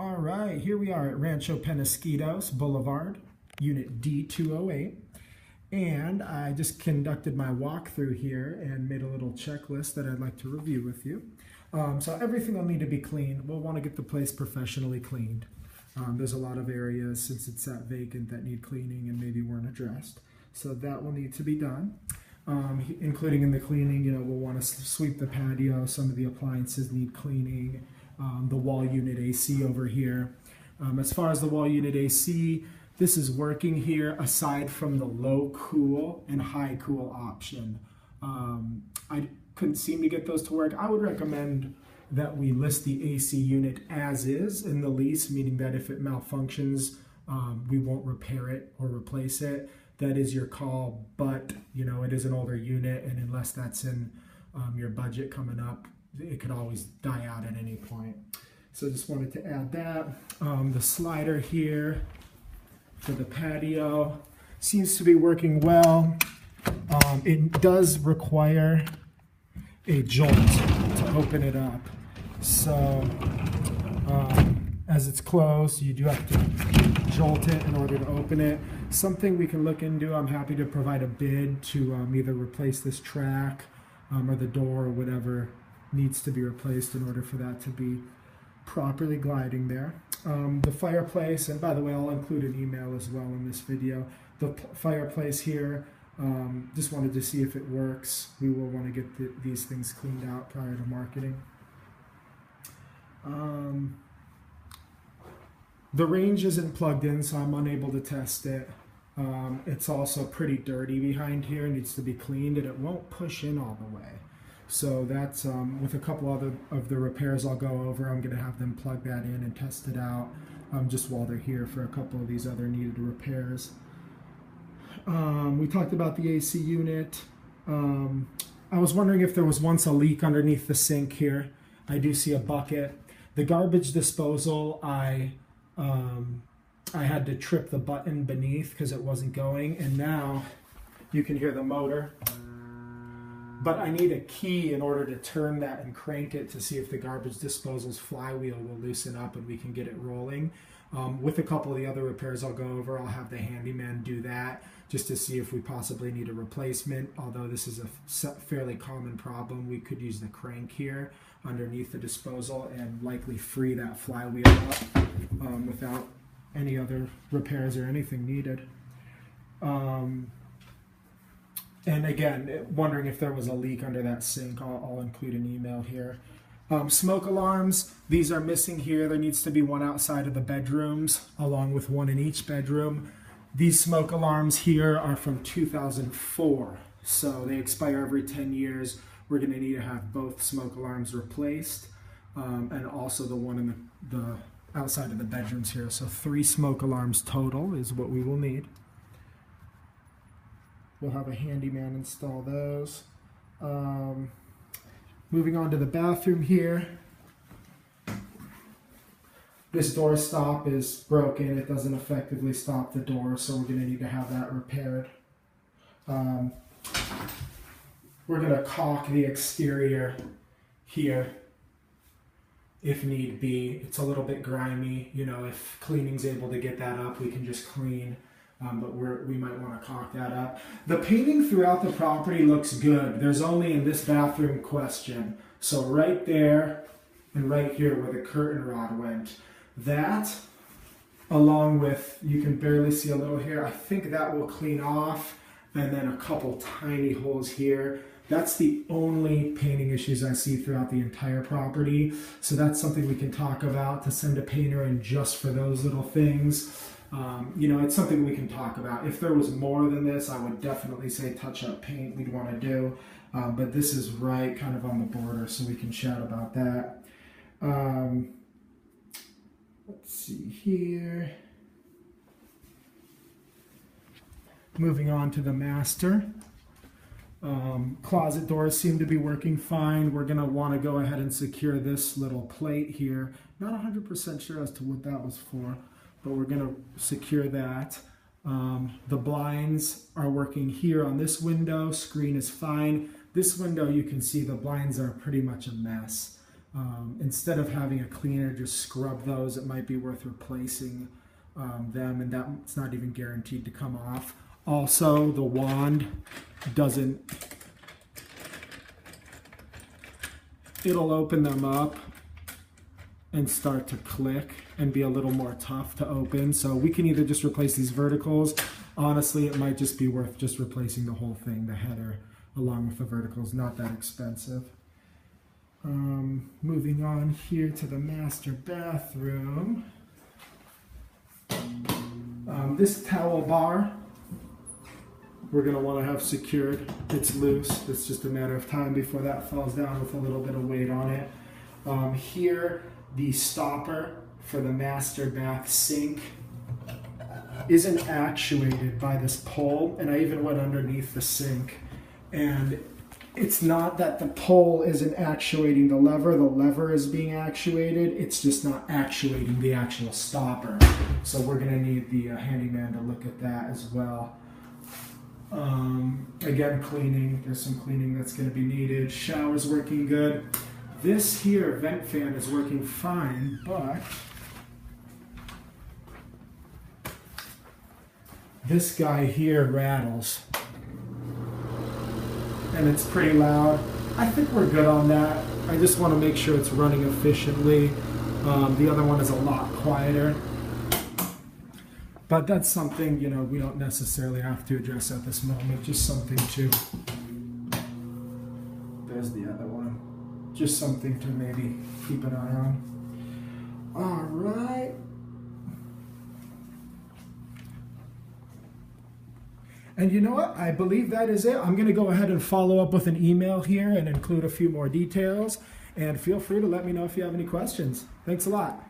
All right, here we are at Rancho Penasquitos Boulevard, Unit D208. And I just conducted my walkthrough here and made a little checklist that I'd like to review with you. So everything will need to be cleaned. We'll want to get the place professionally cleaned. There's a lot of areas, since it's sat vacant, that need cleaning and maybe weren't addressed. So that will need to be done. Including in the cleaning, we'll want to sweep the patio. Some of the appliances need cleaning. The wall unit AC over here. As far as the wall unit AC, this is working here aside from the low cool and high cool option. I couldn't seem to get those to work. I would recommend that we list the AC unit as is in the lease, meaning that if it malfunctions, we won't repair it or replace it. That is your call, but it is an older unit, and unless that's in your budget coming up, it could always die out at any point. So just wanted to add that. The slider here for the patio seems to be working well. It does require a jolt to open it up. So as it's closed, you do have to jolt it in order to open it. Something we can look into. I'm happy to provide a bid to either replace this track or the door or whatever needs to be replaced in order for that to be properly gliding there. The fireplace, and by the way, I'll include an email as well in this video. The fireplace here, just wanted to see if it works. We will want to get these things cleaned out prior to marketing. The range isn't plugged in, so I'm unable to test it. It's also pretty dirty behind here, needs to be cleaned, and it won't push in all the way. So that's with a couple other of the repairs I'll go over. I'm going to have them plug that in and test it out just while they're here for a couple of these other needed repairs. We talked about the AC unit. I was wondering if there was once a leak underneath the sink here. I do see a bucket. The garbage disposal, I had to trip the button beneath because it wasn't going, and now you can hear the motor. But I need a key in order to turn that and crank it to see if the garbage disposal's flywheel will loosen up and we can get it rolling. With a couple of the other repairs I'll go over, I'll have the handyman do that just to see if we possibly need a replacement. Although this is a fairly common problem, we could use the crank here underneath the disposal and likely free that flywheel up without any other repairs or anything needed. And again, wondering if there was a leak under that sink. I'll include an email here. Smoke alarms, these are missing here. There needs to be one outside of the bedrooms, along with one in each bedroom. These smoke alarms here are from 2004, so they expire every 10 years. We're going to need to have both smoke alarms replaced, and also the one in the outside of the bedrooms here. So 3 smoke alarms total is what we will need. We'll have a handyman install those. Moving on to the bathroom here. This door stop is broken. It doesn't effectively stop the door, so we're going to need to have that repaired. We're going to caulk the exterior here if need be. It's a little bit grimy. If cleaning's able to get that up, we can just clean. But we might want to caulk that up. The painting throughout the property looks good. There's only in this bathroom question. So right there and right here where the curtain rod went, that along with, you can barely see a little here, I think that will clean off, and then a couple tiny holes here. That's the only painting issues I see throughout the entire property. So that's something we can talk about, to send a painter in just for those little things. It's something we can talk about. If there was more than this, I would definitely say touch-up paint we'd want to do. But this is right kind of on the border, so we can chat about that. Let's see here. Moving on to the master. Closet doors seem to be working fine. We're going to want to go ahead and secure this little plate here. Not 100% sure as to what that was for, but we're going to secure that. The blinds are working here on this window. Screen is fine. This window, you can see the blinds are pretty much a mess. Instead of having a cleaner just scrub those, it might be worth replacing them, and that's not even guaranteed to come off. Also, the wand it'll open them up and start to click and be a little more tough to open. So we can either just replace these verticals. Honestly, it might just be worth just replacing the whole thing, the header along with the verticals, not that expensive. Moving on here to the master bathroom. This towel bar, we're going to want to have secured. It's loose. It's just a matter of time before that falls down with a little bit of weight on it. Here, the stopper for the master bath sink isn't actuated by this pole, and I even went underneath the sink, and it's not that the pole isn't actuating the lever is being actuated, it's just not actuating the actual stopper. So we're going to need the handyman to look at that as well. Again, cleaning, there's some cleaning that's going to be needed. Shower's working good. This here vent fan is working fine, but this guy here rattles. And it's pretty loud. I think we're good on that. I just want to make sure it's running efficiently. The other one is a lot quieter. But that's something, you know, we don't necessarily have to address at this moment. Just something to... There's the other one. Just something to maybe keep an eye on. All right. And you know what? I believe that is it. I'm going to go ahead and follow up with an email here and include a few more details. And feel free to let me know if you have any questions. Thanks a lot.